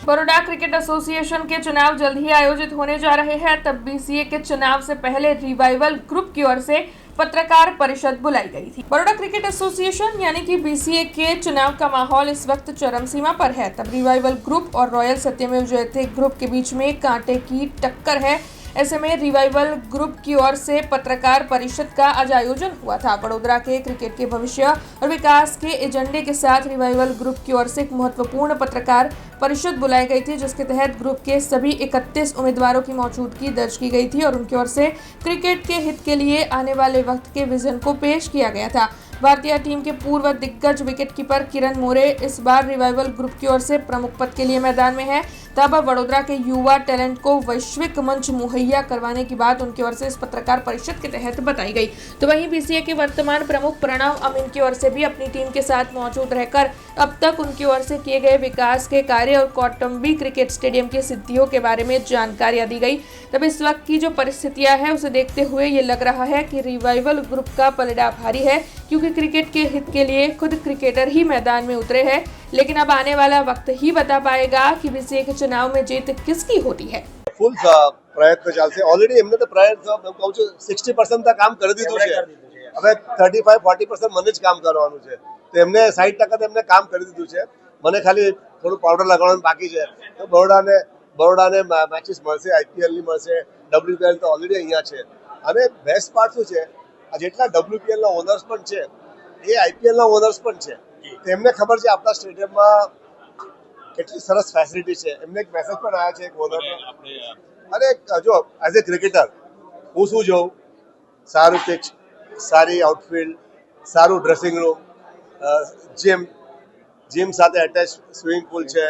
Baroda cricket association के चुनाव जल्द ही आयोजित होने जा रहे हैं, तब बीसीए के चुनाव से पहले रिवाइवल ग्रुप की ओर से पत्रकार परिषद बुलाई गई थी। बड़ौदा क्रिकेट एसोसिएशन यानी कि बीसीए के चुनाव का माहौल इस वक्त चरम सीमा पर है। तब रिवाइवल ग्रुप और रॉयल सत्यमेव जयते ग्रुप के बीच में कांटे की टक्कर है। ऐसे में रिवाइवल ग्रुप की ओर से पत्रकार परिषद का आज आयोजन हुआ था। वडोदरा के क्रिकेट के भविष्य और विकास के एजेंडे के साथ रिवाइवल ग्रुप की ओर से एक महत्वपूर्ण पत्रकार परिषद बुलाई गई थी, जिसके तहत ग्रुप के सभी 31 उम्मीदवारों की मौजूदगी दर्ज की गई थी और उनकी ओर से क्रिकेट के हित के लिए आने वाले वक्त के विजन को पेश किया गया था। भारतीय टीम के पूर्व दिग्गज विकेटकीपर किरण मोरे इस बार रिवाइवल ग्रुप की ओर से प्रमुख पद के लिए मैदान में है। तब वडोदरा के युवा टैलेंट को वैश्विक मंच मुहैया करवाने की बात उनकी ओर से इस पत्रकार परिषद के तहत बताई गई। तो वहीं बीसीए के वर्तमान प्रमुख प्रणव अमीन की ओर से भी अपनी टीम के साथ मौजूद रहकर अब तक उनकी ओर से किए गए विकास के कार्य और कौटुंबी क्रिकेट स्टेडियम की सिद्धियों के बारे में जानकारियां दी गई। तब इस वक्त की जो परिस्थितियां हैं उसे देखते हुए ये लग रहा है कि रिवाइवल ग्रुप का पलड़ा भारी है, क्योंकि क्रिकेट के हित के लिए खुद क्रिकेटर ही मैदान में उतरे हैं। लेकिन अब आने वाला वक्त ही बता पाएगा कि बीसीए के चुनाव में जीत किसकी होती है। ફૂલ પ્રયત્ન ચાલશે। ઓલરેડી એમને તો પ્રયત્ન હું કહું છું 60% તક કામ કરી દીધું છે। હવે 35-40% મને જ કામ કરવાનું છે, તો એમને 60% એમને કામ કરી દીધું છે। મને ખાલી થોડું પાવડર લગાવવાનું બાકી છે। તો બરોડાને મેચિસ મળશે, આઈપીએલ ની મળશે, ડબ્લ્યુપીએલ તો ઓલરેડી અહીંયા છે। અને બેસ્ટ પાર્ટ શું છે, આ જેટલા ડબ્લ્યુપીએલ ના ઓનર્સ પણ છે એ આઈપીએલ ના ઓનર્સ પણ છે। તેમને ખબર છે આપણા સ્ટેડિયમમાં કેટલી સરસ ફેસિલિટી છે। એમને એક મેસેજ પણ આવ્યા છે એક ઓનરનો। અરે જો એઝ એ ક્રિકેટર હું શું જોઉં, સારું પિચ, સારી આઉટફિલ્ડ, સારું ડ્રેસિંગ રૂમ, જીમ સાથે એટેચ સ્વિમિંગ પુલ છે,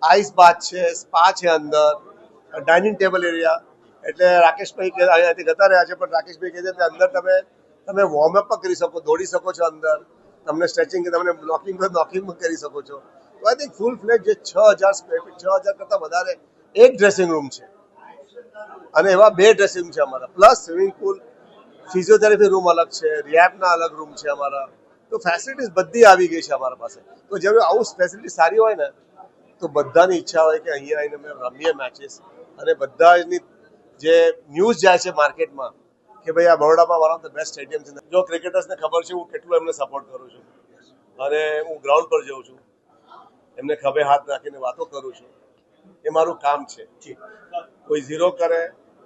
આઈસ બાથ છે, સ્પા છે, અંદર ડાઇનિંગ ટેબલ એરિયા। એટલે રાકેશભાઈ અહીંયાથી જતા રહ્યા છે, પણ રાકેશભાઈ કહે છે કે અંદર તમે વોર્મઅપ પણ કરી શકો, દોડી શકો છો, અંદર તમને સ્ટ્રેચિંગ, તમને નોકિંગ પણ કરી શકો છો। તો આઈ થિંક ફૂલ ફ્લેજ જે 6000 સ્ક્વેર ફીટ, 6000 કરતાં વધારે એક ડ્રેસિંગ રૂમ છે અને એવા 2 ડ્રેસિંગ રૂમ છે અમારા, plus swimming pool, physiotherapy room અલગ છે, રિહેબના અલગ રૂમ છે અમારા। તો ફેસિલિટીઝ બધી આવી ગઈ છે અમારા પાસે। તો જ્યારે આવું ફેસિલિટી સારી હોય ને તો બધાની ઈચ્છા હોય કે અહીંયા આવીને અમે રમીએ મેચીસ, અને બધાની જે ન્યૂઝ જાય છે માર્કેટમાં કે ભાઈ આ બરોડામાં one of the best stadium છે। જો ક્રિકેટર્સને ખબર છે હું કેટલું એમને સપોર્ટ કરું છું, અને હું ગ્રાઉન્ડ પર જઉં છું, એમને ખભે હાથ નાખીને વાતો કરું છું। એ મારું કામ છે। કોઈ 0 કરે,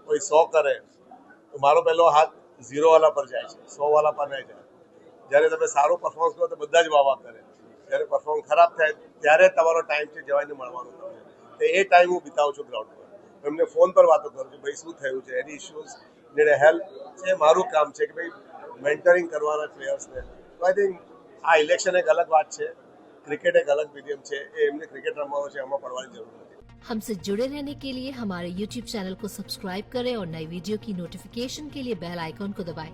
કોઈ 100 કરે, તો મારો પહેલો હાથ 0 વાળા પર જાય છે, 100 વાળા પર નહીં જાય। જ્યારે તમે સારું પરફોર્મન્સ કરો તો બધા જ વાવા કરે, જ્યારે પરફોર્મન્સ ખરાબ થાય ત્યારે તમારો ટાઈમ છે જવાઈને મળવાનું તમને। તો એ ટાઈમ હું બિતાવું છું ગ્રાઉન્ડ પર, એમને ફોન પર વાતો કરું છું, ભાઈ શું થયું છે, એની ઇશ્યુઝ જેને હેલ્પ છે, મારું કામ છે કે ભાઈ મેન્ટરિંગ કરવાના પ્લેયર્સને। તો આઈ થિંક આ ઇલેક્શન એક અલગ વાત છે, क्रिकेट एक अलग मीडियम है, एमने क्रिकेट रमवानो छे, आमां पड़वानी जरूर नथी। हमसे जुड़े रहने के लिए हमारे YouTube चैनल को सब्सक्राइब करें और नई वीडियो की नोटिफिकेशन के लिए बेल आइकॉन को दबाएं।